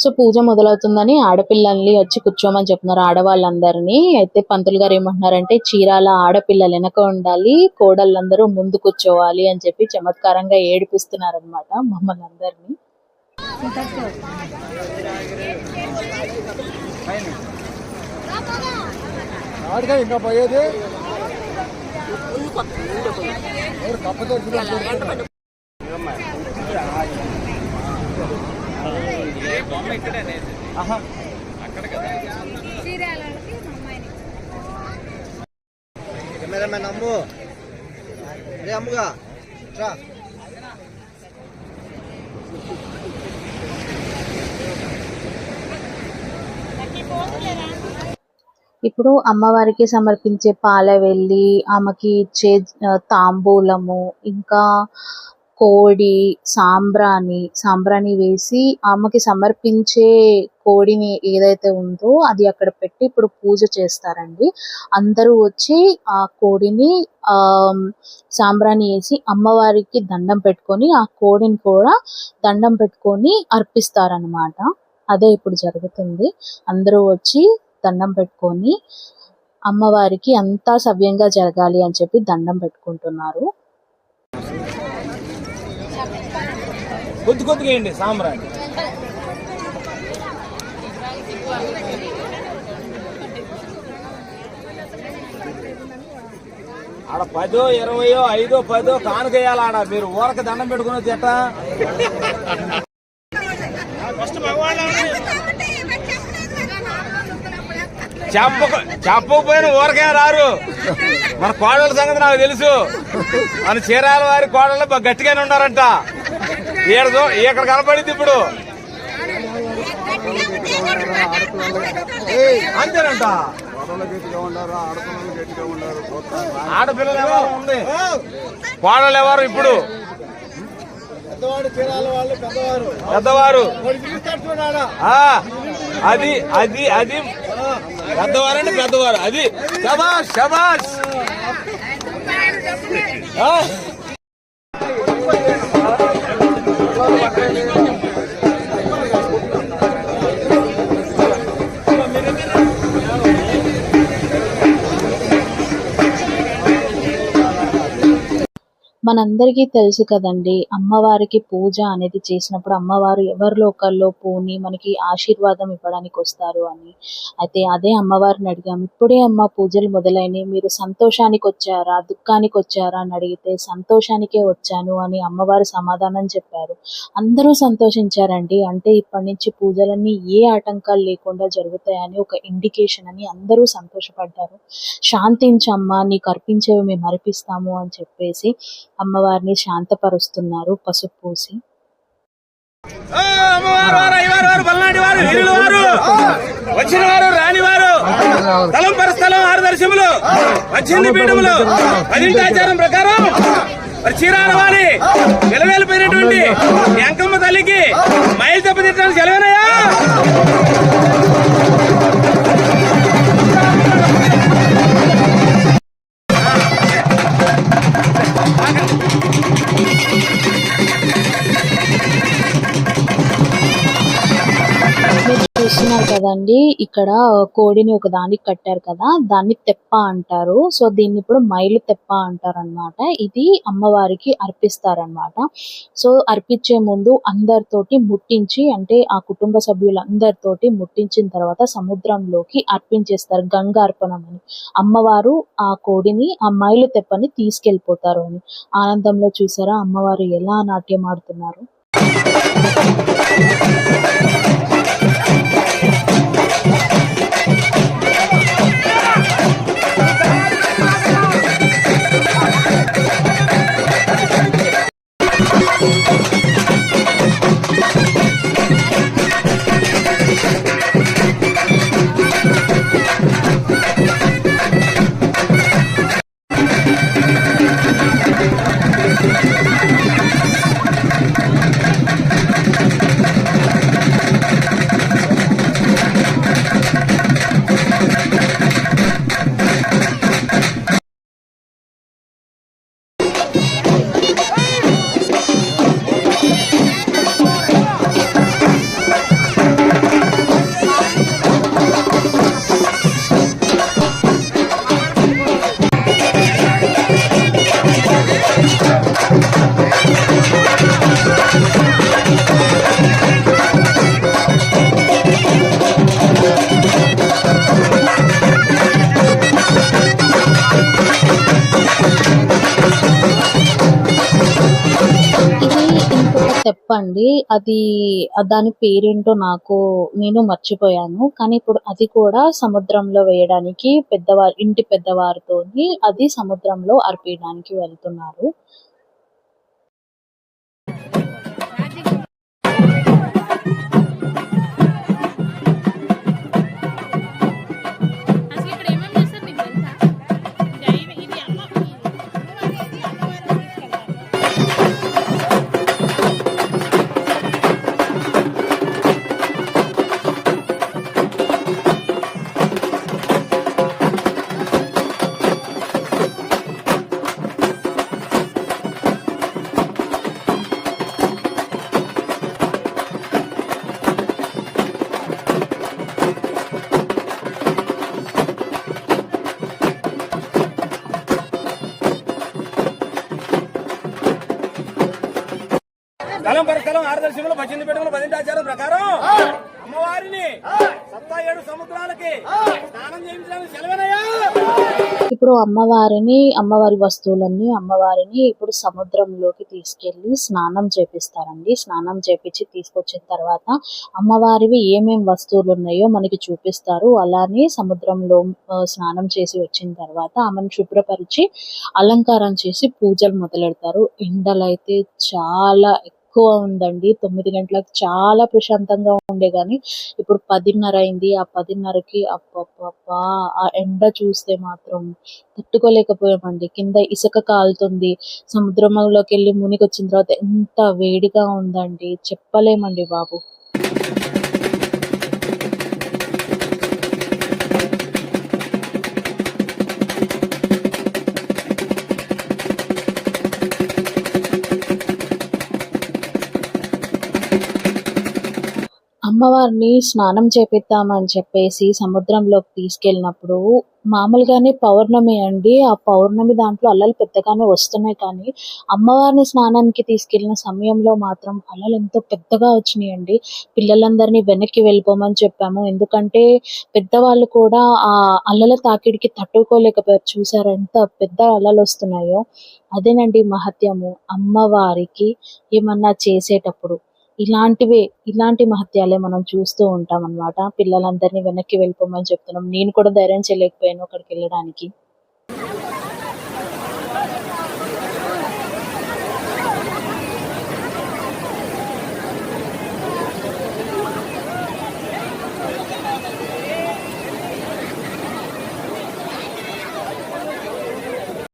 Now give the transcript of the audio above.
So పూజ మొదలవుతుందని ఆడపిల్లల్ని వచ్చి కూర్చోమని చెప్తున్నారు ఆడవాళ్ళందరినీ. అయితే పంతులు గారు ఏమంటున్నారంటే చీరాల ఆడపిల్లలు వెనక ఉండాలి, కోడళ్ళందరూ ముందు కూర్చోవాలి అని చెప్పి చమత్కారంగా ఏడిపిస్తున్నారు అనమాట మమ్మల్ని అందరినీ. ఇప్పుడు అమ్మవారికి సమర్పించే పాలవెల్లి, ఆమెకి ఇచ్చే తాంబూలము, ఇంకా కోడి, సాంబ్రాణి వేసి ఆమెకి సమర్పించే కోడిని ఏదైతే ఉందో అది అక్కడ పెట్టి ఇప్పుడు పూజ చేస్తారండి. అందరూ వచ్చి ఆ కోడిని సాంబ్రాణి వేసి అమ్మవారికి దండం పెట్టుకొని ఆ కోడిని కూడా దండం పెట్టుకొని అర్పిస్తారనమాట. అదే ఇప్పుడు జరుగుతుంది. అందరూ వచ్చి దండం పెట్టుకొని అమ్మవారికి అంతా సవ్యంగా జరగాలి అని చెప్పి దండం పెట్టుకుంటున్నారు. కొద్దిగా వేయండి సాంబ్రాణి. ఆడ 10, 20, 5, 10 కానుకేయాలి. ఆడ మీరు ఊరక దండం పెట్టుకునే చెట్ట చెప్పకపోయినా ఊరకే రారు. మన కోడళ్ళ సంగతి నాకు తెలుసు. మన చీరాల వారి కోడళ్ళు గట్టిగానే ఉన్నారంట. ఇక్కడ కనపడింది ఇప్పుడు అంతేనంట. ఆడపిల్లలు ఎవరు ఉంది, కోడళ్ళు ఎవరు ఇప్పుడు పెద్దవారు. అది అది అది పెద్దవారండి, పెద్దవారు. అది శబాష్ శబాష్. మనందరికీ తెలుసు కదండి, అమ్మవారికి పూజ అనేది చేసినప్పుడు అమ్మవారు ఎవరిలో ఒకరిలో పూని మనకి ఆశీర్వాదం ఇవ్వడానికి వస్తారు అని. అయితే అదే అమ్మవారిని అడిగాము, ఇప్పుడే అమ్మ పూజలు మొదలైనవి, మీరు సంతోషానికి వచ్చారా దుఃఖానికి వచ్చారా అని అడిగితే సంతోషానికే వచ్చాను అని అమ్మవారు సమాధానం చెప్పారు. అందరూ సంతోషించారండి. అంటే ఇప్పటి నుంచి పూజలన్నీ ఏ ఆటంకాలు లేకుండా జరుగుతాయని ఒక ఇండికేషన్ అని అందరూ సంతోషపడ్డారు. శాంతించమ్మా, నీకు అర్పించేవి మేము అర్పిస్తాము అని చెప్పేసి అమ్మవారిని శాంతపరుస్తున్నారు పసుపు పూసి. వచ్చిన వారు రాని వారు స్థలం పరస్థలం 6 దర్శములు 18 పీఠములు 10 ఆచారం ప్రకారం చీరాల వారి వెలవేలిపోయినటువంటి అంకమ్మ తల్లికి మైలు దెబ్బతిట్టడానికి సెలవేనయ్యా. చూస్తున్నారు కదండి, ఇక్కడ కోడిని ఒక దానికి కట్టారు కదా, దాన్ని తెప్ప అంటారు. సో దీన్ని ఇప్పుడు మైలు తెప్ప అంటారు అనమాట. ఇది అమ్మవారికి అర్పిస్తారనమాట. సో అర్పించే ముందు అందరితోటి ముట్టించి, అంటే ఆ కుటుంబ సభ్యులందరితోటి ముట్టించిన తర్వాత సముద్రంలోకి అర్పించేస్తారు. గంగార్పణం అని. అమ్మవారు ఆ కోడిని, ఆ మైలు తెప్పని తీసుకెళ్లిపోతారు అని. ఆనందంలో చూసారా అమ్మవారు ఎలా నాట్యం ఆడుతున్నారు. అండి. అది దాని పేరేంటో నేను మర్చిపోయాను. కానీ ఇప్పుడు అది కూడా సముద్రంలో వేయడానికి ఇంటి పెద్దవారితోని అది సముద్రంలో అర్పియడానికి వెళ్తున్నారు. అసలు ఇక్కడ ఏమేమి చేస్తారు మీకు తెలుసా? ఇంకా ఇది అమ్మ అనేది అమ్మవారిని తీసుకెళ్తారు. స్థలం పరస్థలం ఆరదర్శకులు 18 పెట్టుకులు 10 ఆచారం ప్రకారం అమ్మవారిని సప్తా 7 సముద్రాలకి స్నానం చేయించడానికి సెలవేనయ్యా. ఇప్పుడు అమ్మవారి వస్తువులన్నీ ఇప్పుడు సముద్రంలోకి తీసుకెళ్లి స్నానం చేపిస్తారండి. స్నానం చేపించి తీసుకొచ్చిన తర్వాత అమ్మవారివి ఏమేం వస్తువులు ఉన్నాయో మనకి చూపిస్తారు. అలానే సముద్రంలో స్నానం చేసి వచ్చిన తర్వాత ఆమెను శుభ్రపరిచి అలంకారం చేసి పూజలు మొదలెడతారు. ఎండలైతే చాలా ఎక్కువ ఉందండి. 9 గంటలకు చాలా ప్రశాంతంగా ఉండే గాని ఇప్పుడు 10:30 అయింది. ఆ 10:30కి అబ్బబ్బబ్బా! ఆ ఎండ చూస్తే మాత్రం తట్టుకోలేకపోయామండి. కింద ఇసుక కాలుతుంది. సముద్రంలోకెళ్ళి మునిగొచ్చిన తర్వాత ఎంత వేడిగా ఉందండి. చెప్పలేమండి బాబు. అమ్మవారిని స్నానం చేపిద్దామని చెప్పేసి సముద్రంలోకి తీసుకెళ్ళినప్పుడు మామూలుగానే పౌర్ణమి అండి. ఆ పౌర్ణమి దాంట్లో అలలు పెద్దగానే వస్తున్నాయి కానీ అమ్మవారిని స్నానానికి తీసుకెళ్ళిన సమయంలో మాత్రం అలలు ఎంతో పెద్దగా వచ్చినాయండి. పిల్లలందరినీ వెనక్కి వెళ్ళిపోమని చెప్పాము. ఎందుకంటే పెద్దవాళ్ళు కూడా ఆ అలల తాకిడికి తట్టుకోలేకపోయారు. చూసారా ఎంత పెద్ద అలలు వస్తున్నాయో. అదేనండి మహత్యము. అమ్మవారికి ఏమన్నా చేసేటప్పుడు ఇలాంటి మహత్యాలే మనం చూస్తూ ఉంటాం అన్నమాట. పిల్లలందరినీ వెనక్కి వెళ్ళిపోమని చెప్తున్నాం. నేను కూడా ధైర్యం చేయలేకపోయాను అక్కడికి వెళ్ళడానికి.